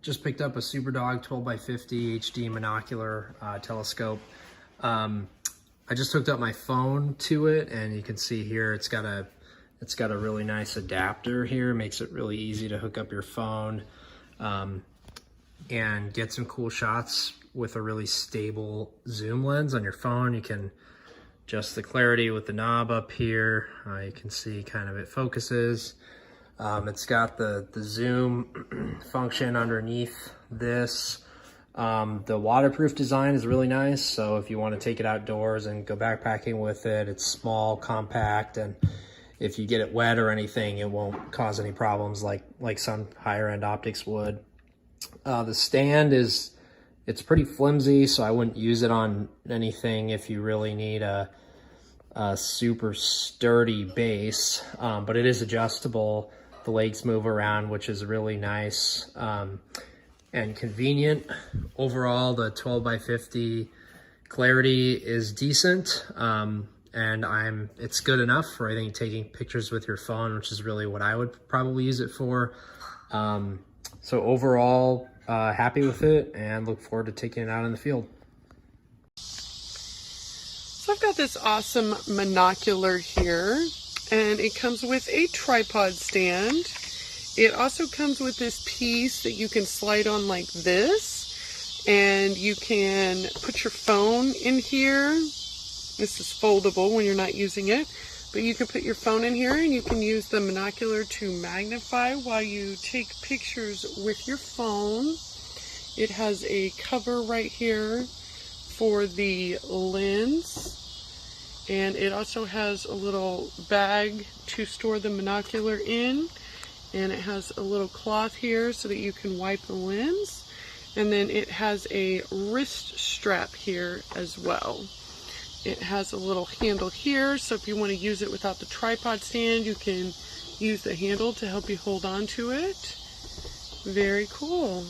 just picked up a Supredog 12x50 HD monocular telescope. I just hooked up my phone to it, and you can see here it's got a really nice adapter here. Makes it really easy to hook up your phone and get some cool shots with a really stable zoom lens on your phone. You can adjust the clarity with the knob up here. You can see kind of it focuses. It's got the zoom function underneath this. The waterproof design is really nice, so if you want to take it outdoors and go backpacking with it, it's small, compact, and if you get it wet or anything, it won't cause any problems like some higher end optics would. The stand it's pretty flimsy, so I wouldn't use it on anything if you really need a super sturdy base, but it is adjustable. The legs move around, which is really nice and convenient. Overall, the 12x50 clarity is decent, and it's good enough for, I think, taking pictures with your phone, which is really what I would probably use it for. So overall, happy with it and look forward to taking it out in the field. So I've got this awesome monocular here, and it comes with a tripod stand. It also comes with this piece that you can slide on like this, and you can put your phone in here. This is foldable when you're not using it, but you can put your phone in here and you can use the monocular to magnify while you take pictures with your phone. It has a cover right here for the lens, and it also has a little bag to store the monocular in, and it has a little cloth here so that you can wipe the lens, and then it has a wrist strap here as well. It has a little handle here, so if you want to use it without the tripod stand, you can use the handle to help you hold on to it. Very cool.